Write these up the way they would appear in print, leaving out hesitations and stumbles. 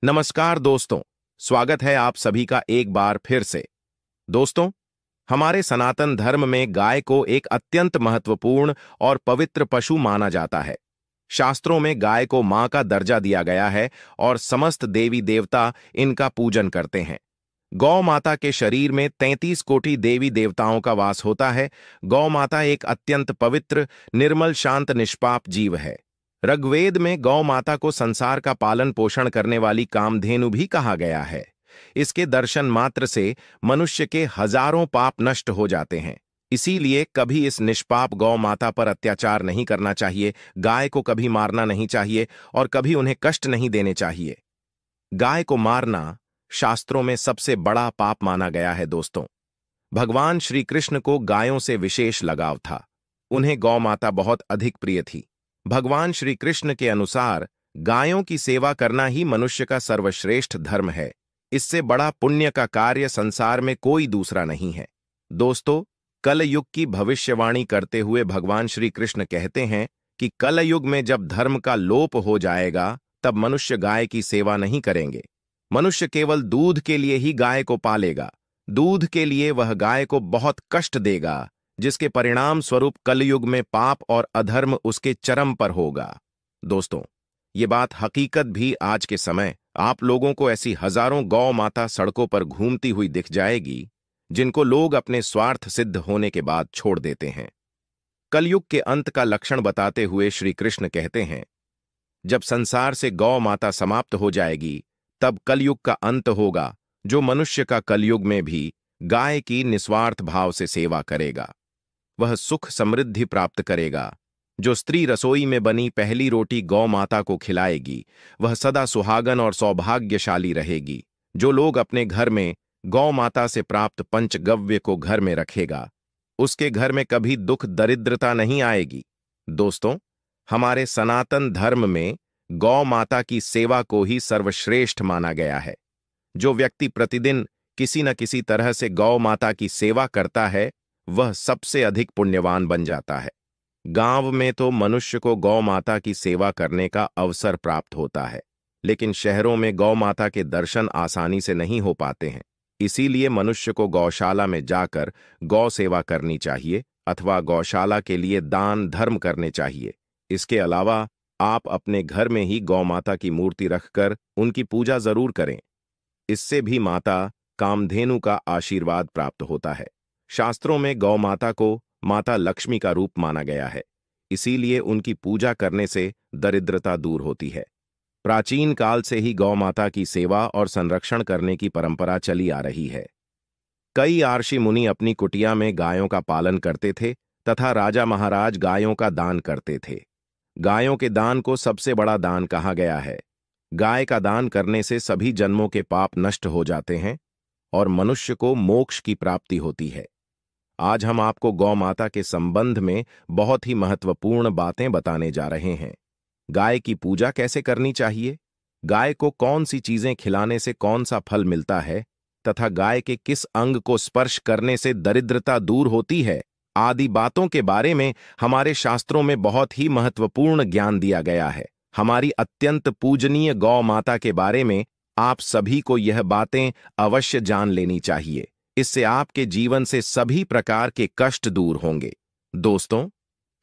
नमस्कार दोस्तों, स्वागत है आप सभी का एक बार फिर से। दोस्तों, हमारे सनातन धर्म में गाय को एक अत्यंत महत्वपूर्ण और पवित्र पशु माना जाता है। शास्त्रों में गाय को मां का दर्जा दिया गया है और समस्त देवी देवता इनका पूजन करते हैं। गौ माता के शरीर में 33 कोटि देवी देवताओं का वास होता है। गौ माता एक अत्यंत पवित्र, निर्मल, शांत, निष्पाप जीव है। ऋग्वेद में गौ माता को संसार का पालन पोषण करने वाली कामधेनु भी कहा गया है। इसके दर्शन मात्र से मनुष्य के हजारों पाप नष्ट हो जाते हैं। इसीलिए कभी इस निष्पाप गौ माता पर अत्याचार नहीं करना चाहिए, गाय को कभी मारना नहीं चाहिए और कभी उन्हें कष्ट नहीं देने चाहिए। गाय को मारना शास्त्रों में सबसे बड़ा पाप माना गया है। दोस्तों, भगवान श्री कृष्ण को गायों से विशेष लगाव था। उन्हें गौ माता बहुत अधिक प्रिय थी। भगवान श्री कृष्ण के अनुसार गायों की सेवा करना ही मनुष्य का सर्वश्रेष्ठ धर्म है। इससे बड़ा पुण्य का कार्य संसार में कोई दूसरा नहीं है। दोस्तों, कलयुग की भविष्यवाणी करते हुए भगवान श्री कृष्ण कहते हैं कि कलयुग में जब धर्म का लोप हो जाएगा, तब मनुष्य गाय की सेवा नहीं करेंगे। मनुष्य केवल दूध के लिए ही गाय को पालेगा। दूध के लिए वह गाय को बहुत कष्ट देगा, जिसके परिणाम स्वरूप कलयुग में पाप और अधर्म उसके चरम पर होगा। दोस्तों, ये बात हकीकत भी आज के समय आप लोगों को ऐसी हजारों गौ माता सड़कों पर घूमती हुई दिख जाएगी, जिनको लोग अपने स्वार्थ सिद्ध होने के बाद छोड़ देते हैं। कलयुग के अंत का लक्षण बताते हुए श्री कृष्ण कहते हैं, जब संसार से गौ माता समाप्त हो जाएगी, तब कलयुग का अंत होगा, जो मनुष्य का कलयुग में भी गाय की निस्वार्थ भाव से सेवा करेगा। वह सुख समृद्धि प्राप्त करेगा। जो स्त्री रसोई में बनी पहली रोटी गौ माता को खिलाएगी, वह सदा सुहागन और सौभाग्यशाली रहेगी। जो लोग अपने घर में गौ माता से प्राप्त पंचगव्य को घर में रखेगा, उसके घर में कभी दुख दरिद्रता नहीं आएगी। दोस्तों, हमारे सनातन धर्म में गौ माता की सेवा को ही सर्वश्रेष्ठ माना गया है। जो व्यक्ति प्रतिदिन किसी न किसी तरह से गौ माता की सेवा करता है, वह सबसे अधिक पुण्यवान बन जाता है। गांव में तो मनुष्य को गौ माता की सेवा करने का अवसर प्राप्त होता है, लेकिन शहरों में गौ माता के दर्शन आसानी से नहीं हो पाते हैं। इसीलिए मनुष्य को गौशाला में जाकर गौ सेवा करनी चाहिए अथवा गौशाला के लिए दान धर्म करने चाहिए। इसके अलावा आप अपने घर में ही गौ माता की मूर्ति रखकर उनकी पूजा जरूर करें। इससे भी माता कामधेनु का आशीर्वाद प्राप्त होता है। शास्त्रों में गौ माता को माता लक्ष्मी का रूप माना गया है। इसीलिए उनकी पूजा करने से दरिद्रता दूर होती है। प्राचीन काल से ही गौ माता की सेवा और संरक्षण करने की परंपरा चली आ रही है। कई आर्षि मुनि अपनी कुटिया में गायों का पालन करते थे तथा राजा महाराज गायों का दान करते थे। गायों के दान को सबसे बड़ा दान कहा गया है। गाय का दान करने से सभी जन्मों के पाप नष्ट हो जाते हैं और मनुष्य को मोक्ष की प्राप्ति होती है। आज हम आपको गौ माता के संबंध में बहुत ही महत्वपूर्ण बातें बताने जा रहे हैं। गाय की पूजा कैसे करनी चाहिए, गाय को कौन सी चीजें खिलाने से कौन सा फल मिलता है तथा गाय के किस अंग को स्पर्श करने से दरिद्रता दूर होती है, आदि बातों के बारे में हमारे शास्त्रों में बहुत ही महत्वपूर्ण ज्ञान दिया गया है। हमारी अत्यंत पूजनीय गौ माता के बारे में आप सभी को यह बातें अवश्य जान लेनी चाहिए। इससे आपके जीवन से सभी प्रकार के कष्ट दूर होंगे। दोस्तों,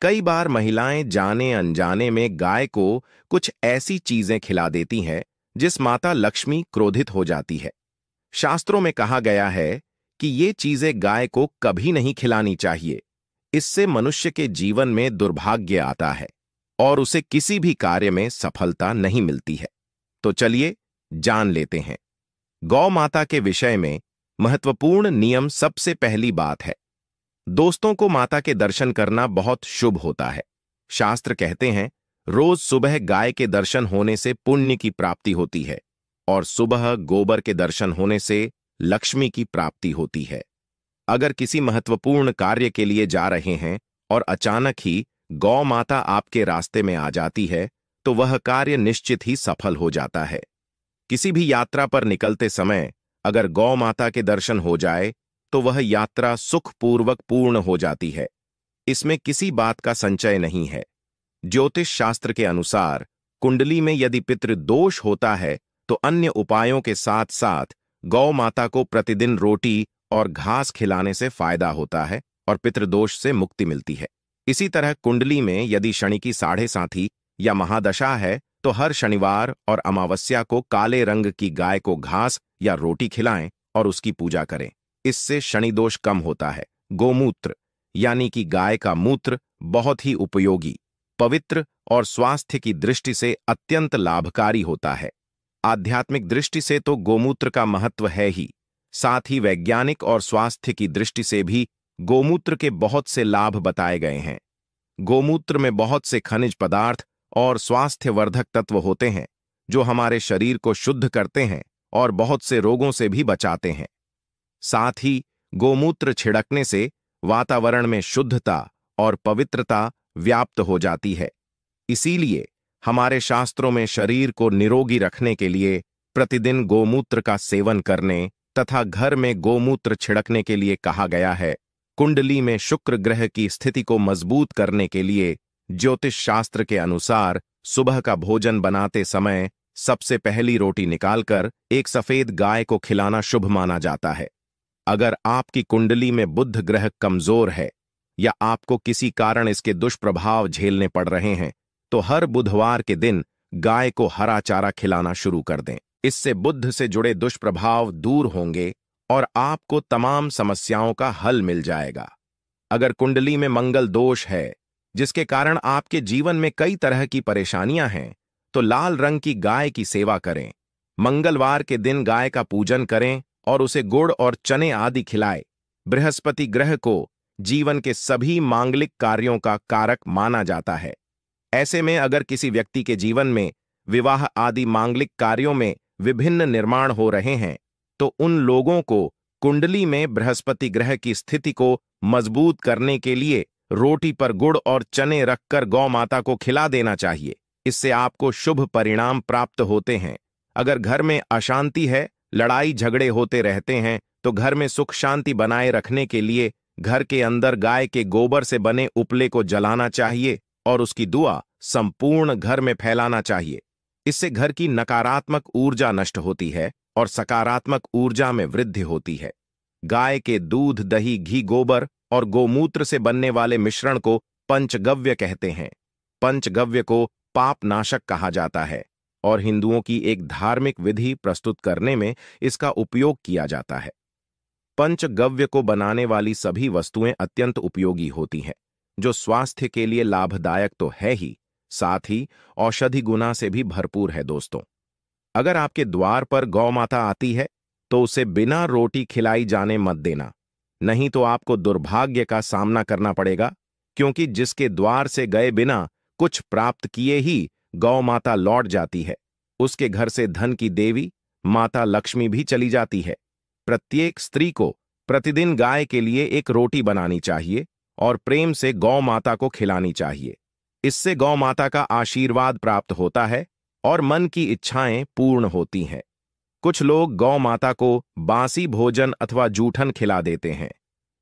कई बार महिलाएं जाने अनजाने में गाय को कुछ ऐसी चीजें खिला देती हैं जिस माता लक्ष्मी क्रोधित हो जाती है। शास्त्रों में कहा गया है कि ये चीजें गाय को कभी नहीं खिलानी चाहिए। इससे मनुष्य के जीवन में दुर्भाग्य आता है और उसे किसी भी कार्य में सफलता नहीं मिलती है। तो चलिए जान लेते हैं। गौ माता के विषय में महत्वपूर्ण नियम। सबसे पहली बात है, दोस्तों को माता के दर्शन करना बहुत शुभ होता है। शास्त्र कहते हैं, रोज सुबह गाय के दर्शन होने से पुण्य की प्राप्ति होती है और सुबह गोबर के दर्शन होने से लक्ष्मी की प्राप्ति होती है। अगर किसी महत्वपूर्ण कार्य के लिए जा रहे हैं और अचानक ही गौ माता आपके रास्ते में आ जाती है, तो वह कार्य निश्चित ही सफल हो जाता है। किसी भी यात्रा पर निकलते समय अगर गौ माता के दर्शन हो जाए, तो वह यात्रा सुखपूर्वक पूर्ण हो जाती है। इसमें किसी बात का संचय नहीं है। ज्योतिष शास्त्र के अनुसार कुंडली में यदि पितृदोष होता है तो अन्य उपायों के साथ साथ गौ माता को प्रतिदिन रोटी और घास खिलाने से फायदा होता है और पितृदोष से मुक्ति मिलती है। इसी तरह कुंडली में यदि शनि की साढ़े साथी या महादशा है तो हर शनिवार और अमावस्या को काले रंग की गाय को घास या रोटी खिलाएं और उसकी पूजा करें। इससे शनि दोष कम होता है। गोमूत्र यानी कि गाय का मूत्र बहुत ही उपयोगी, पवित्र और स्वास्थ्य की दृष्टि से अत्यंत लाभकारी होता है। आध्यात्मिक दृष्टि से तो गोमूत्र का महत्व है ही, साथ ही वैज्ञानिक और स्वास्थ्य की दृष्टि से भी गोमूत्र के बहुत से लाभ बताए गए हैं। गोमूत्र में बहुत से खनिज पदार्थ और स्वास्थ्यवर्धक तत्व होते हैं जो हमारे शरीर को शुद्ध करते हैं और बहुत से रोगों से भी बचाते हैं। साथ ही गोमूत्र छिड़कने से वातावरण में शुद्धता और पवित्रता व्याप्त हो जाती है। इसीलिए हमारे शास्त्रों में शरीर को निरोगी रखने के लिए प्रतिदिन गोमूत्र का सेवन करने तथा घर में गोमूत्र छिड़कने के लिए कहा गया है। कुंडली में शुक्र ग्रह की स्थिति को मजबूत करने के लिए ज्योतिष शास्त्र के अनुसार सुबह का भोजन बनाते समय सबसे पहली रोटी निकालकर एक सफेद गाय को खिलाना शुभ माना जाता है। अगर आपकी कुंडली में बुध ग्रह कमजोर है या आपको किसी कारण इसके दुष्प्रभाव झेलने पड़ रहे हैं तो हर बुधवार के दिन गाय को हरा चारा खिलाना शुरू कर दें। इससे बुध से जुड़े दुष्प्रभाव दूर होंगे और आपको तमाम समस्याओं का हल मिल जाएगा। अगर कुंडली में मंगल दोष है जिसके कारण आपके जीवन में कई तरह की परेशानियां हैं तो लाल रंग की गाय की सेवा करें। मंगलवार के दिन गाय का पूजन करें और उसे गुड़ और चने आदि खिलाएं। बृहस्पति ग्रह को जीवन के सभी मांगलिक कार्यों का कारक माना जाता है। ऐसे में अगर किसी व्यक्ति के जीवन में विवाह आदि मांगलिक कार्यों में विभिन्न निर्माण हो रहे हैं तो उन लोगों को कुंडली में बृहस्पति ग्रह की स्थिति को मजबूत करने के लिए रोटी पर गुड़ और चने रखकर गौ माता को खिला देना चाहिए। इससे आपको शुभ परिणाम प्राप्त होते हैं। अगर घर में अशांति है, लड़ाई झगड़े होते रहते हैं तो घर में सुख शांति बनाए रखने के लिए घर के अंदर गाय के गोबर से बने उपले को जलाना चाहिए और उसकी दुआ संपूर्ण घर में फैलाना चाहिए। इससे घर की नकारात्मक ऊर्जा नष्ट होती है और सकारात्मक ऊर्जा में वृद्धि होती है। गाय के दूध, दही, घी, गोबर और गोमूत्र से बनने वाले मिश्रण को पंचगव्य कहते हैं। पंचगव्य को पाप नाशक कहा जाता है और हिंदुओं की एक धार्मिक विधि प्रस्तुत करने में इसका उपयोग किया जाता है। पंचगव्य को बनाने वाली सभी वस्तुएं अत्यंत उपयोगी होती हैं, जो स्वास्थ्य के लिए लाभदायक तो है ही, साथ ही औषधि गुना से भी भरपूर है। दोस्तों, अगर आपके द्वार पर गौ माता आती है तो उसे बिना रोटी खिलाई जाने मत देना, नहीं तो आपको दुर्भाग्य का सामना करना पड़ेगा, क्योंकि जिसके द्वार से गए बिना कुछ प्राप्त किए ही गौ माता लौट जाती है, उसके घर से धन की देवी माता लक्ष्मी भी चली जाती है। प्रत्येक स्त्री को प्रतिदिन गाय के लिए एक रोटी बनानी चाहिए और प्रेम से गौ माता को खिलानी चाहिए। इससे गौ माता का आशीर्वाद प्राप्त होता है और मन की इच्छाएं पूर्ण होती हैं। कुछ लोग गौ माता को बासी भोजन अथवा जूठन खिला देते हैं।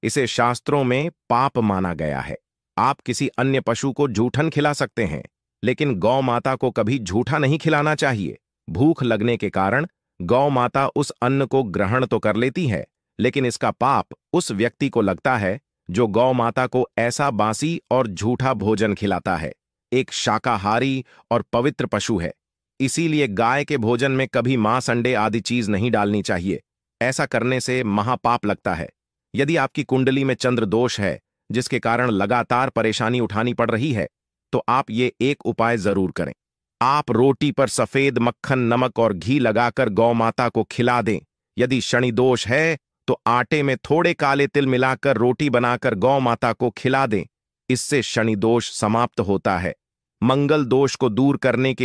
इसे शास्त्रों में पाप माना गया है। आप किसी अन्य पशु को जूठन खिला सकते हैं, लेकिन गौ माता को कभी झूठा नहीं खिलाना चाहिए। भूख लगने के कारण गौ माता उस अन्न को ग्रहण तो कर लेती है, लेकिन इसका पाप उस व्यक्ति को लगता है जो गौ माता को ऐसा बासी और झूठा भोजन खिलाता है। एक शाकाहारी और पवित्र पशु है, इसीलिए गाय के भोजन में कभी मांस, अंडे आदि चीज नहीं डालनी चाहिए। ऐसा करने से महापाप लगता है। यदि आपकी कुंडली में चंद्र दोष है जिसके कारण लगातार परेशानी उठानी पड़ रही है तो आप ये एक उपाय जरूर करें। आप रोटी पर सफेद मक्खन, नमक और घी लगाकर गौ माता को खिला दें। यदि शनि दोष है तो आटे में थोड़े काले तिल मिलाकर रोटी बनाकर गौ माता को खिला दें। इससे शनि दोष समाप्त होता है। मंगल दोष को दूर करने के